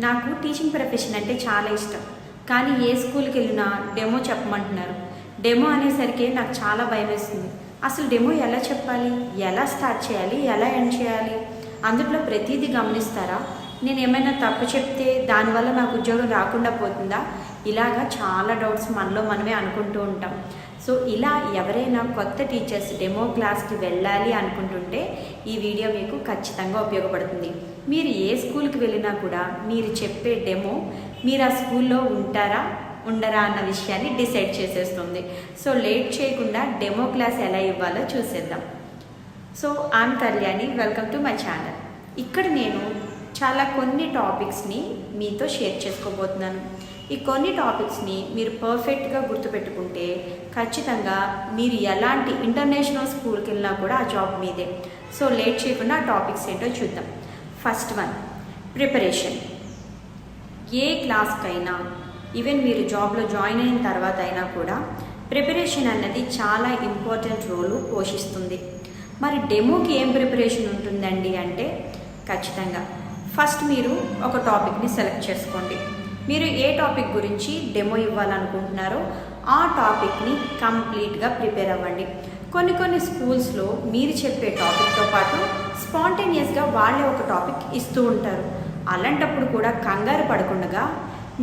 నాకు teaching profession అంటే చాలా ఇష్టం. కానీ ఏ స్కూల్కి వెళ్ళినా డెమో చెప్పమంటున్నారు. డెమో అనేసరికి నాకు చాలా భయం వేస్తుంది. అసలు డెమో ఎలా చెప్పాలి, ఎలా స్టార్ట్ చేయాలి, ఎలా ఎండ్ చేయాలి, అందులో ప్రతిదీ గమనిస్తారా, నేను ఏమైనా తప్పు చెప్తే దానివల్ల నాకు ఉద్యోగం రాకుండా పోతుందా, ఇలాగా చాలా డౌట్స్ మనలో మనమే అనుకుంటూ ఉంటాం. సో ఇలా ఎవరైనా కొత్త టీచర్స్ డెమో క్లాస్కి వెళ్ళాలి అనుకుంటుంటే ఈ వీడియో మీకు ఖచ్చితంగా ఉపయోగపడుతుంది. మీరు ఏ స్కూల్కి వెళ్ళినా కూడా మీరు చెప్పే డెమో మీరు ఆ స్కూల్లో ఉంటారా ఉండరా అన్న విషయాన్ని డిసైడ్ చేసేస్తుంది. సో లేట్ చేయకుండా డెమో క్లాస్ ఎలా ఇవ్వాలో చూసేద్దాం. So I'm Kalyani, welcome to my channel. ఇక్కడ నేను కొన్ని టాపిక్స్ని మీతో షేర్ చేసుకోబోతున్నాను. ఈ కొన్ని టాపిక్స్ని మీరు పర్ఫెక్ట్గా గుర్తుపెట్టుకుంటే ఖచ్చితంగా మీరు ఎలాంటి ఇంటర్నేషనల్ స్కూల్కి వెళ్ళినా కూడా ఆ జాబ్ మీదే. సో లేట్ చేయకుండా ఆ టాపిక్స్ ఏంటో చూద్దాం. First one, preparation. ఏ క్లాస్కైనా, ఈవెన్ మీరు జాబ్లో జాయిన్ అయిన తర్వాత అయినా కూడా ప్రిపరేషన్ అన్నది చాలా ఇంపార్టెంట్ రోల్ పోషిస్తుంది. మరి డెమోకి ఏం ప్రిపరేషన్ ఉంటుందండి అంటే ఖచ్చితంగా ఫస్ట్ మీరు ఒక టాపిక్ని సెలెక్ట్ చేసుకోండి. మీరు ఏ టాపిక్ గురించి డెమో ఇవ్వాలనుకుంటున్నారో ఆ టాపిక్ని కంప్లీట్గా ప్రిపేర్ అవ్వండి. కొన్ని స్కూల్స్లో మీరు చెప్పే టాపిక్తో పాటు స్పాంటేనియస్గా వాళ్ళే ఒక టాపిక్ ఇస్తూ ఉంటారు. అలాంటప్పుడు కూడా కంగారు పడకుండా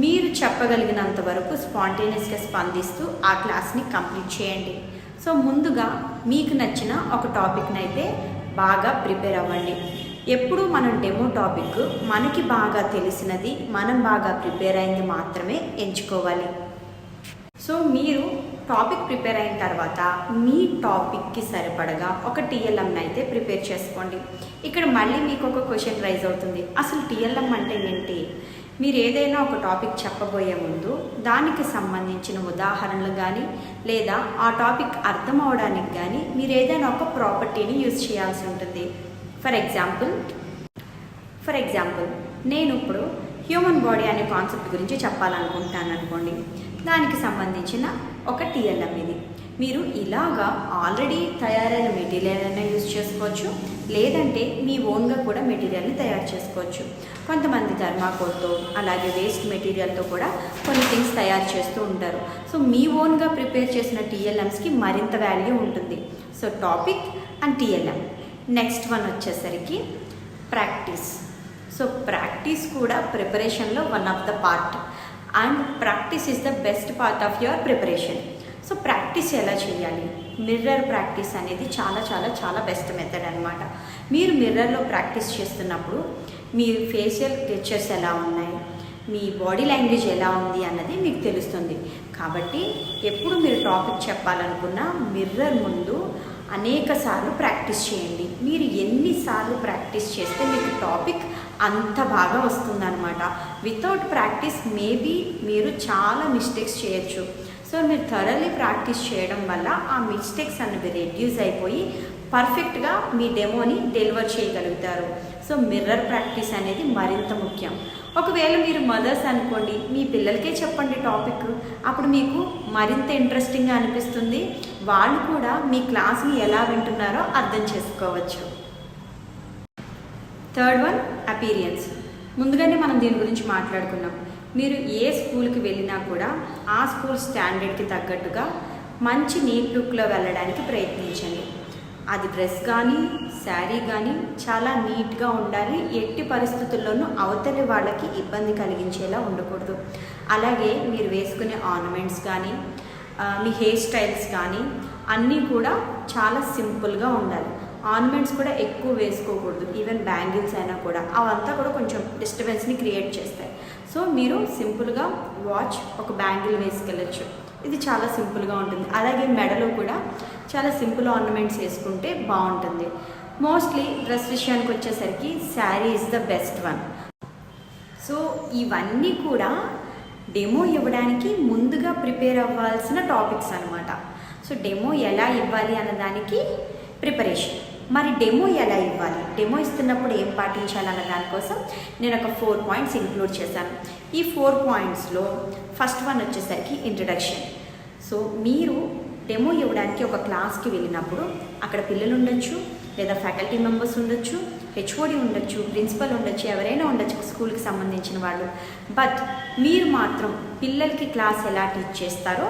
మీరు చెప్పగలిగినంత వరకు స్పాంటేనియస్గా స్పందిస్తూ ఆ క్లాస్ని కంప్లీట్ చేయండి. సో ముందుగా మీకు నచ్చిన ఒక టాపిక్ని అయితే బాగా ప్రిపేర్ అవ్వండి. ఎప్పుడు మనం డెమో టాపిక్ మనకి బాగా తెలిసినది, మనం బాగా ప్రిపేర్ అయింది మాత్రమే ఎంచుకోవాలి. సో మీరు టాపిక్ ప్రిపేర్ అయిన తర్వాత మీ టాపిక్కి సరిపడగా ఒక టీఎల్ఎంని అయితే ప్రిపేర్ చేసుకోండి. ఇక్కడ మళ్ళీ మీకు ఒక క్వశ్చన్ రైజ్ అవుతుంది, అసలు టీఎల్ఎం అంటే ఏంటి? మీరు ఏదైనా ఒక టాపిక్ చెప్పబోయే ముందు దానికి సంబంధించిన ఉదాహరణలు కానీ లేదా ఆ టాపిక్ అర్థం అవడానికి కానీ మీరు ఏదైనా ఒక ప్రాపర్టీని యూజ్ చేయాల్సి ఉంటుంది. ఫర్ ఎగ్జాంపుల్ నేను ఇప్పుడు హ్యూమన్ బాడీ అనే కాన్సెప్ట్ గురించి చెప్పాలనుకుంటాను అనుకోండి. దానికి సంబంధించిన ఒక టీఎల్ఎం ఇది. మీరు ఇలాగా ఆల్రెడీ తయారైన మెటీరియల్ అయినా యూజ్ చేసుకోవచ్చు, లేదంటే మీ ఓన్గా కూడా మెటీరియల్ని తయారు చేసుకోవచ్చు. కొంతమంది థర్మాకోల్తో అలాగే వేస్ట్ మెటీరియల్తో కూడా కొన్ని థింగ్స్ తయారు చేస్తూ ఉంటారు. సో మీ ఓన్గా ప్రిపేర్ చేసిన టీఎల్ఎమ్స్కి మరింత వాల్యూ ఉంటుంది. So topic and TLM. Next one వచ్చేసరికి ప్రాక్టీస్. సో ప్రాక్టీస్ కూడా ప్రిపరేషన్లో one of the part, and practice is the best part of your preparation. So practice ఎలా చేయాలి? మిర్రర్ ప్రాక్టీస్ అనేది చాలా బెస్ట్ మెథడ్ అనమాట. మీరు మిర్రర్లో ప్రాక్టీస్ చేస్తున్నప్పుడు మీ ఫేషియల్ గెస్చర్స్ ఎలా ఉన్నాయి, మీ బాడీ లాంగ్వేజ్ ఎలా ఉంది అన్నది మీకు తెలుస్తుంది. కాబట్టి ఎప్పుడు మీరు టాపిక్ చెప్పాలనుకున్నా మిర్రర్ ముందు అనేక సార్లు ప్రాక్టీస్ చేయండి. మీరు ఎన్నిసార్లు ప్రాక్టీస్ చేస్తే మీకు టాపిక్ అంత బాగా వస్తుందన్నమాట. వితౌట్ ప్రాక్టీస్ మేబీ మీరు చాలా మిస్టేక్స్ చేయొచ్చు. సో మీరు థరలీ ప్రాక్టీస్ చేయడం వల్ల ఆ మిస్టేక్స్ అనేవి రెడ్యూస్ అయిపోయి పర్ఫెక్ట్గా మీ డెమోని డెలివర్ చేయగలుగుతారు. సో మిర్రర్ ప్రాక్టీస్ అనేది మరింత ముఖ్యం. ఒకవేళ మీరు మదర్స్ అనుకోండి, మీ పిల్లలకే చెప్పండి టాపిక్, అప్పుడు మీకు మరింత ఇంట్రెస్టింగ్గా అనిపిస్తుంది. వాళ్ళు కూడా మీ క్లాస్ని ఎలా వింటున్నారో అర్థం చేసుకోవచ్చు. Third one, appearance. ముందుగానే మనం దీని గురించి మాట్లాడుకున్నాం. మీరు ఏ స్కూల్కి వెళ్ళినా కూడా ఆ స్కూల్ స్టాండర్డ్కి తగ్గట్టుగా మంచి నీట్ లుక్లో వెళ్ళడానికి ప్రయత్నించండి. అది డ్రెస్ కానీ శారీ కానీ చాలా నీట్గా ఉండాలి. ఎట్టి పరిస్థితుల్లోనూ అవతలి వాళ్ళకి ఇబ్బంది కలిగించేలా ఉండకూడదు. అలాగే మీరు వేసుకునే ఆర్నమెంట్స్ కానీ మీ హెయిర్ స్టైల్స్ కానీ అన్నీ కూడా చాలా సింపుల్గా ఉండాలి. ఆర్నమెంట్స్ కూడా ఎక్కువ వేసుకోకూడదు. ఈవెన్ బ్యాంగిల్స్ అయినా కూడా అవంతా కూడా కొంచెం డిస్టర్బెన్స్ని క్రియేట్ చేస్తాయి. సో మీరు సింపుల్గా వాచ్, ఒక బ్యాంగిల్ వేసుకెళ్ళచ్చు. ఇది చాలా సింపుల్గా ఉంటుంది. అలాగే మెడలో కూడా చాలా సింపుల్ ఆర్నమెంట్స్ వేసుకుంటే బాగుంటుంది. మోస్ట్లీ డ్రెస్ విషయానికి వచ్చేసరికి sari is the best one. So ఇవన్నీ కూడా డెమో ఇవ్వడానికి ముందుగా ప్రిపేర్ అవ్వాల్సిన టాపిక్స్ అనమాట. సో డెమో ఎలా ఇవ్వాలి అన్నదానికి ప్రిపరేషన్. మరి డెమో ఎలా ఇవ్వాలి, డెమో ఇస్తున్నప్పుడు ఏం పాటించాలన్న దానికోసం నేను ఒక 4 పాయింట్స్ ఇంక్లూడ్ చేశాను. ఈ 4 పాయింట్స్లో ఫస్ట్ వన్ వచ్చేసరికి ఇంట్రడక్షన్. సో మీరు డెమో ఇవ్వడానికి ఒక క్లాస్కి వెళ్ళినప్పుడు అక్కడ పిల్లలు ఉండొచ్చు, లేదా ఫ్యాకల్టీ మెంబర్స్ ఉండొచ్చు, హెచ్ఓడి ఉండొచ్చు, ప్రిన్సిపల్ ఉండొచ్చు, ఎవరైనా ఉండొచ్చు స్కూల్కి సంబంధించిన వాళ్ళు. బట్ మీరు మాత్రం పిల్లలకి క్లాస్ ఎలా టీచ్ చేస్తారో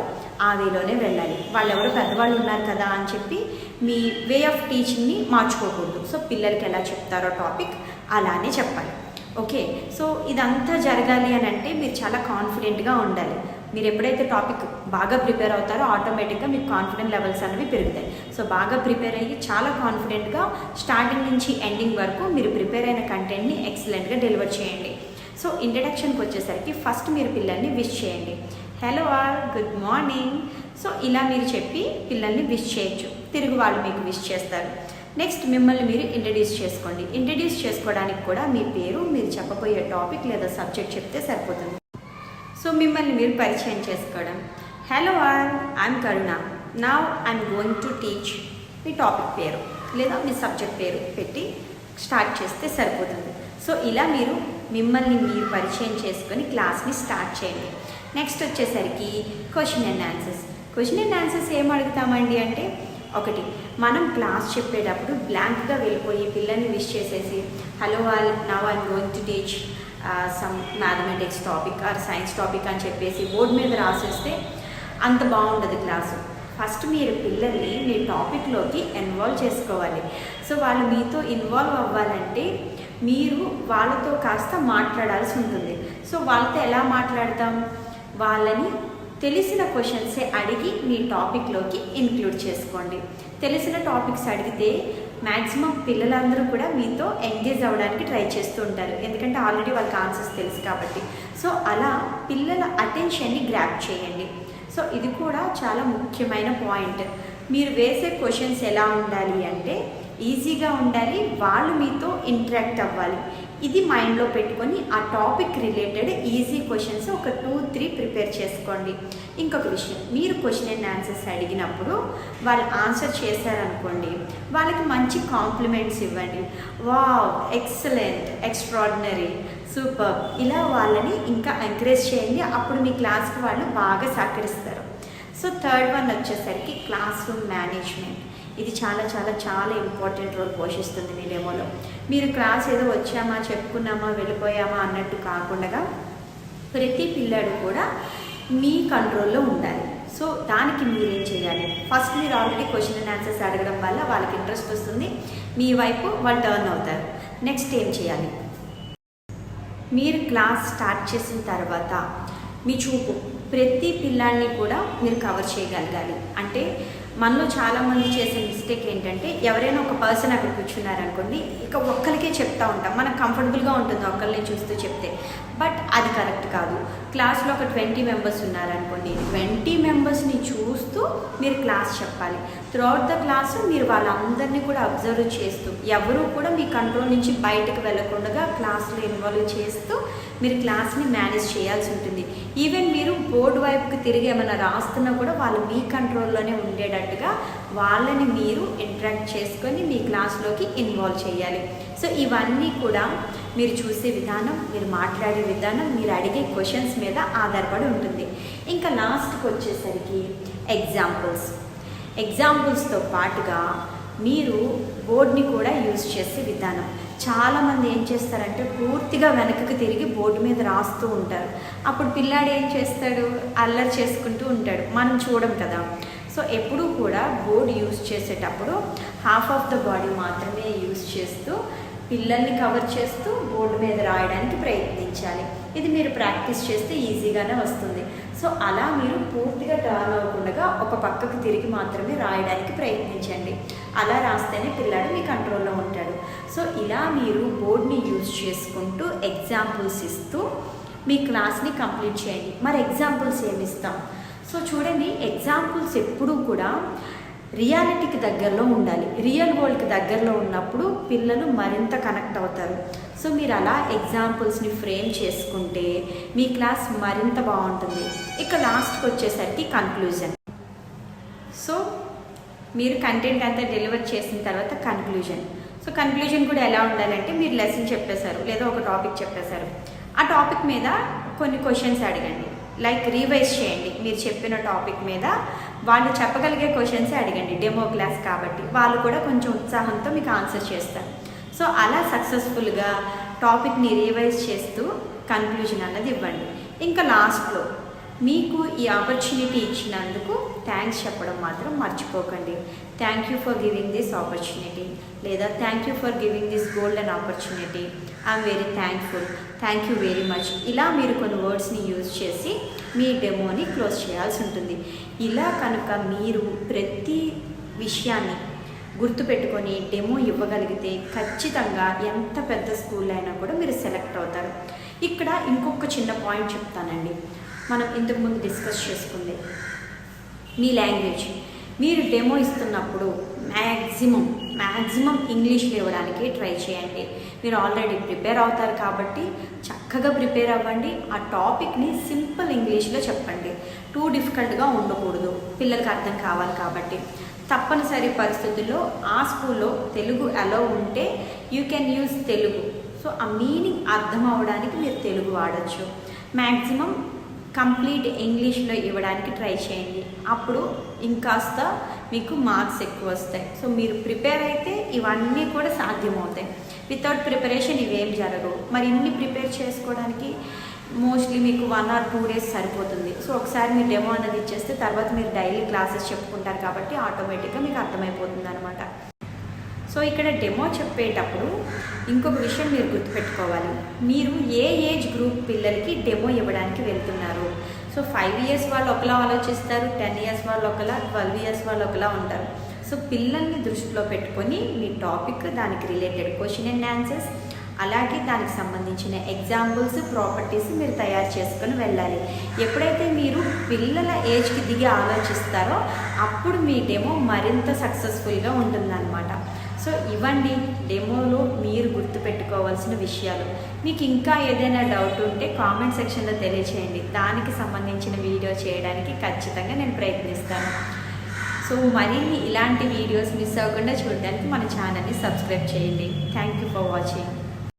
ఆ వేలోనే వెళ్ళాలి. వాళ్ళు ఎవరో పెద్దవాళ్ళు ఉన్నారు కదా అని చెప్పి మీ వే ఆఫ్ టీచింగ్ని మార్చుకోకూడదు. సో పిల్లలకి ఎలా చెప్తారో టాపిక్ అలానే చెప్పాలి. ఓకే, సో ఇదంతా జరగాలి అని అంటే మీరు చాలా కాన్ఫిడెంట్గా ఉండాలి. మీరు ఎప్పుడైతే టాపిక్ బాగా ప్రిపేర్ అవుతారో ఆటోమేటిక్గా మీకు కాన్ఫిడెంట్ లెవెల్స్ అనేవి పెరుగుతాయి. సో బాగా ప్రిపేర్ అయ్యి చాలా కాన్ఫిడెంట్గా స్టార్టింగ్ నుంచి ఎండింగ్ వరకు మీరు ప్రిపేర్ అయిన కంటెంట్ని ఎక్సలెంట్గా డెలివర్ చేయండి. సో ఇంట్రడక్షన్కి వచ్చేసరికి ఫస్ట్ మీరు పిల్లల్ని విష్ చేయండి. Hello all, good morning. So ఇలా మీరు చెప్పి పిల్లల్ని విష్ చేయొచ్చు, తిరిగి వాళ్ళు మీకు విష్ చేస్తారు. నెక్స్ట్ మిమ్మల్ని మీరు ఇంట్రడ్యూస్ చేసుకోండి. ఇంట్రడ్యూస్ చేసుకోవడానికి కూడా మీ పేరు, మీరు చెప్పబోయే టాపిక్ లేదా సబ్జెక్ట్ చెప్తే సరిపోతుంది. సో మిమ్మల్ని మీరు పరిచయం చేసుకోవడం. Hello all, I'm Karuna, now I'm going to teach. Me topic పేరు లేదా మీ సబ్జెక్ట్ పేరు పెట్టి స్టార్ట్ చేస్తే సరిపోతుంది. సో ఇలా మీరు మిమ్మల్ని మీరు పరిచయం చేసుకొని క్లాస్ని స్టార్ట్ చేయండి. నెక్స్ట్ వచ్చేసరికి question and answers. Question and answers ఏం అడుగుతామండి అంటే, ఒకటి, మనం క్లాస్ చెప్పేటప్పుడు బ్లాంక్గా వెళ్ళిపోయి పిల్లల్ని విష్ చేసేసి hello all, now I'm going to teach some mathematics topic or science topic అని చెప్పేసి బోర్డు మీద రాసేస్తే అంత బాగుండదు క్లాసు. ఫస్ట్ మీరు పిల్లల్ని మీ టాపిక్లోకి ఇన్వాల్వ్ చేసుకోవాలి. సో వాళ్ళు మీతో ఇన్వాల్వ్ అవ్వాలంటే మీరు వాళ్ళతో కాస్త మాట్లాడాల్సి ఉంటుంది. సో వాళ్ళతో ఎలా మాట్లాడతాం? వాళ్ళని తెలిసిన క్వశ్చన్సే అడిగి మీ టాపిక్లోకి ఇంక్లూడ్ చేసుకోండి. తెలిసిన టాపిక్స్ అడిగితే మ్యాక్సిమం పిల్లలందరూ కూడా మీతో ఎంగేజ్ అవ్వడానికి ట్రై చేస్తూ ఉంటారు, ఎందుకంటే ఆల్రెడీ వాళ్ళకి ఆన్సర్స్ తెలుసు కాబట్టి. సో అలా పిల్లల అటెన్షన్ని గ్రాప్ చేయండి. సో ఇది కూడా చాలా ముఖ్యమైన పాయింట్. మీరు వేసే క్వశ్చన్స్ ఎలా ఉండాలి అంటే ఈజీగా ఉండాలి, వాళ్ళు మీతో ఇంటరాక్ట్ అవ్వాలి. ఇది మైండ్లో పెట్టుకొని ఆ టాపిక్ రిలేటెడ్ ఈజీ క్వశ్చన్స్ ఒక 2-3 ప్రిపేర్ చేసుకోండి. ఇంకొక విషయం, మీరు క్వశ్చన్ అండ్ ఆన్సర్స్ అడిగినప్పుడు వాళ్ళు ఆన్సర్ చేశారనుకోండి, వాళ్ళకి మంచి కాంప్లిమెంట్స్ ఇవ్వండి. వావ్, ఎక్సలెంట్, ఎక్స్ట్రాడినరీ, సూపర్, ఇలా వాళ్ళని ఇంకా ఎంకరేజ్ చేయండి. అప్పుడు మీ క్లాస్కి వాళ్ళు బాగా సహకరిస్తారు. సో థర్డ్ వన్ వచ్చేసరికి క్లాస్ రూమ్ మేనేజ్మెంట్. ఇది చాలా చాలా చాలా ఇంపార్టెంట్ రోల్ పోషిస్తుంది మీ డెమోలో. మీరు క్లాస్ ఏదో వచ్చామా, చెప్పుకున్నామా, వెళ్ళిపోయామా అన్నట్టు కాకుండా ప్రతి పిల్లాడు కూడా మీ కంట్రోల్లో ఉండాలి. సో దానికి మీరేం చేయాలి? ఫస్ట్ మీరు ఆల్రెడీ క్వశ్చన్ అండ్ ఆన్సర్స్ అడగడం వల్ల వాళ్ళకి ఇంట్రెస్ట్ వస్తుంది, మీ వైపు వాళ్ళు టర్న్ అవుతారు. నెక్స్ట్ ఏం చేయాలి? మీరు క్లాస్ స్టార్ట్ చేసిన తర్వాత మీ చూపు ప్రతి పిల్లాడిని కూడా మీరు కవర్ చేయగలగాలి. అంటే మనలో చాలామంది చేసే మిస్టేక్ ఏంటంటే, ఎవరైనా ఒక పర్సన్ అక్కడ కూర్చున్నారనుకోండి, ఇక ఒక్కరికే చెప్తూ ఉంటాం, మనకు కంఫర్టబుల్గా ఉంటుంది ఒక్కరిని చూస్తూ చెప్తే. బట్ అది కరెక్ట్ కాదు. క్లాస్లో ఒక 20 మెంబర్స్ ఉన్నారనుకోండి, 20 మెంబర్స్ని చూస్తూ మీరు క్లాస్ చెప్పాలి. త్రూఅవుట్ ద క్లాసు మీరు వాళ్ళందరినీ కూడా అబ్జర్వ్ చేస్తూ, ఎవరూ కూడా మీ కంట్రోల్ నుంచి బయటకు వెళ్ళకుండా క్లాస్లో ఇన్వాల్వ్ చేస్తూ మీరు క్లాస్ని మేనేజ్ చేయాల్సి ఉంటుంది. ఈవెన్ మీరు బోర్డు వైపుకి తిరిగి ఏమైనా రాస్తున్నా కూడా వాళ్ళు మీ కంట్రోల్లోనే ఉండేటట్టుగా వాళ్ళని మీరు ఇంటరాక్ట్ చేసుకొని మీ క్లాస్లోకి ఇన్వాల్వ్ చేయాలి. సో ఇవన్నీ కూడా మీరు చూసే విధానం, మీరు మాట్లాడే విధానం, మీరు అడిగే క్వశ్చన్స్ మీద ఆధారపడి ఉంటుంది. ఇంకా లాస్ట్కి వచ్చేసరికి ఎగ్జాంపుల్స్తో పాటుగా మీరు బోర్డ్ని కూడా యూజ్ చేసే విధానం. చాలామంది ఏం చేస్తారంటే పూర్తిగా వెనక్కి తిరిగి బోర్డు మీద రాస్తూ ఉంటారు. అప్పుడు పిల్లాడు ఏం చేస్తాడు? అల్లరి చేసుకుంటూ ఉంటాడు, మనం చూడం కదా. సో ఎప్పుడూ కూడా బోర్డు యూజ్ చేసేటప్పుడు హాఫ్ ఆఫ్ ద బాడీ మాత్రమే యూజ్ చేస్తూ పిల్లల్ని కవర్ చేస్తూ బోర్డు మీద రాయడానికి ప్రయత్నించాలి. ఇది మీరు ప్రాక్టీస్ చేస్తే ఈజీగానే వస్తుంది. సో అలా మీరు పూర్తిగా టర్న్ అవ్వకుండా ఒక పక్కకు తిరిగి మాత్రమే రాయడానికి ప్రయత్నించండి. అలా రాస్తేనే పిల్లాడు మీ కంట్రోల్లో ఉంటాడు. సో ఇలా మీరు బోర్డ్ని యూజ్ చేసుకుంటూ ఎగ్జాంపుల్స్ ఇస్తూ మీ క్లాస్ని కంప్లీట్ చేయండి. మరి ఎగ్జాంపుల్స్ ఏమి ఇస్తాం? సో చూడండి, ఎగ్జాంపుల్స్ ఎప్పుడూ కూడా రియాలిటీకి దగ్గరలో ఉండాలి. రియల్ వరల్డ్కి దగ్గరలో ఉన్నప్పుడు పిల్లలు మరింత కనెక్ట్ అవుతారు. సో మీరు అలా ఎగ్జాంపుల్స్ని ఫ్రేమ్ చేసుకుంటే మీ క్లాస్ మరింత బాగుంటుంది. ఇక లాస్ట్కి వచ్చేసరికి కన్క్లూజన్. సో మీరు కంటెంట్ అంతా డెలివర్ చేసిన తర్వాత కన్క్లూజన్ కూడా ఎలా ఉండాలంటే, మీరు లెసన్ చెప్పేశారు లేదా ఒక టాపిక్ చెప్పేశారు, ఆ టాపిక్ మీద కొన్ని క్వశ్చన్స్ అడగండి. లైక్ రివైజ్ చేయండి. మీరు చెప్పిన టాపిక్ మీద వాళ్ళు చెప్పగలిగే క్వశ్చన్సే అడగండి. డెమో క్లాస్ కాబట్టి వాళ్ళు కూడా కొంచెం ఉత్సాహంతో మీకు ఆన్సర్ చేస్తారు. సో అలా సక్సెస్ఫుల్గా టాపిక్ని రివైజ్ చేస్తూ కన్క్లూజన్ అన్నది ఇవ్వండి. ఇంకా లాస్ట్లో మీకు ఈ ఆపర్చునిటీ ఇచ్చినందుకు థ్యాంక్స్ చెప్పడం మాత్రం మర్చిపోకండి. Thank you for giving this opportunity, లేదా thank you for giving this golden opportunity, I'm very thankful, thank you very much. ఇలా మీరు కొన్ని వర్డ్స్ని యూజ్ చేసి మీ డెమోని క్లోజ్ చేయాల్సి ఉంటుంది. ఇలా కనుక మీరు ప్రతి విషయాన్ని గుర్తుపెట్టుకొని డెమో ఇవ్వగలిగితే ఖచ్చితంగా ఎంత పెద్ద స్కూల్ అయినా కూడా మీరు సెలెక్ట్ అవుతారు. ఇక్కడ ఇంకొక చిన్న పాయింట్ చెప్తానండి. మనం ఇంతకుముందు డిస్కస్ చేసుకుంది మీ లాంగ్వేజ్. మీరు డెమో ఇస్తున్నప్పుడు మ్యాక్సిమం ఇంగ్లీష్లో ఇవ్వడానికి ట్రై చేయండి. మీరు ఆల్రెడీ ప్రిపేర్ అవుతారు కాబట్టి చక్కగా ప్రిపేర్ అవ్వండి. ఆ టాపిక్ని సింపుల్ ఇంగ్లీష్లో చెప్పండి. టూ డిఫికల్ట్గా ఉండకూడదు, పిల్లలకి అర్థం కావాలి కాబట్టి. తప్పనిసరి పరిస్థితుల్లో ఆ స్కూల్లో తెలుగు అలో ఉంటే you can use Telugu. So ఆ మీనింగ్ అర్థం అవ్వడానికి మీరు తెలుగు వాడచ్చు. మ్యాక్సిమం కంప్లీట్ ఇంగ్లీష్లో ఇవ్వడానికి ట్రై చేయండి. అప్పుడు ఇంకాస్త మీకు మార్క్స్ ఎక్కువ వస్తాయి. సో మీరు ప్రిపేర్ అయితే ఇవన్నీ కూడా సాధ్యమవుతాయి. వితౌట్ ప్రిపరేషన్ ఇవేం జరగవు. మరి ఇన్ని ప్రిపేర్ చేసుకోవడానికి మోస్ట్లీ మీకు 1 or 2 days సరిపోతుంది. సో ఒకసారి మీరు డెమో అనేది ఇచ్చేస్తే తర్వాత మీరు డైలీ క్లాసెస్ చెప్పుకుంటారు కాబట్టి ఆటోమేటిక్గా మీకు అర్థమైపోతుంది అనమాట. సో ఇక్కడ డెమో చెప్పేటప్పుడు ఇంకొక విషయం మీరు గుర్తుపెట్టుకోవాలి. మీరు ఏ ఏజ్ గ్రూప్ పిల్లలకి డెమో ఇవ్వడానికి వెళ్తున్నారు. సో 5 years వాళ్ళు ఒకలా ఆలోచిస్తారు, 10 years వాళ్ళు ఒకలా, 12 years వాళ్ళు ఒకలా ఉంటారు. సో పిల్లల్ని దృష్టిలో పెట్టుకొని మీ టాపిక్, దానికి రిలేటెడ్ క్వశ్చన్ అండ్ ఆన్సర్స్, అలాగే దానికి సంబంధించిన ఎగ్జాంపుల్స్, ప్రాపర్టీస్ మీరు తయారు చేసుకొని వెళ్ళాలి. ఎప్పుడైతే మీరు పిల్లల ఏజ్కి దిగి ఆలోచిస్తారో అప్పుడు మీ డెమో మరింత సక్సెస్ఫుల్గా ఉంటుందన్నమాట. సో ఇవ్వండి డెమోలో మీరు గుర్తుపెట్టుకోవాల్సిన విషయాలు. మీకు ఇంకా ఏదైనా డౌట్ ఉంటే కామెంట్ సెక్షన్లో తెలియచేయండి. దానికి సంబంధించిన వీడియో చేయడానికి ఖచ్చితంగా నేను ప్రయత్నిస్తాను. సో మరిన్ని ఇలాంటి వీడియోస్ మిస్ అవ్వకుండా చూడడానికి మన ఛానల్ని సబ్స్క్రైబ్ చేయండి. Thank you for watching.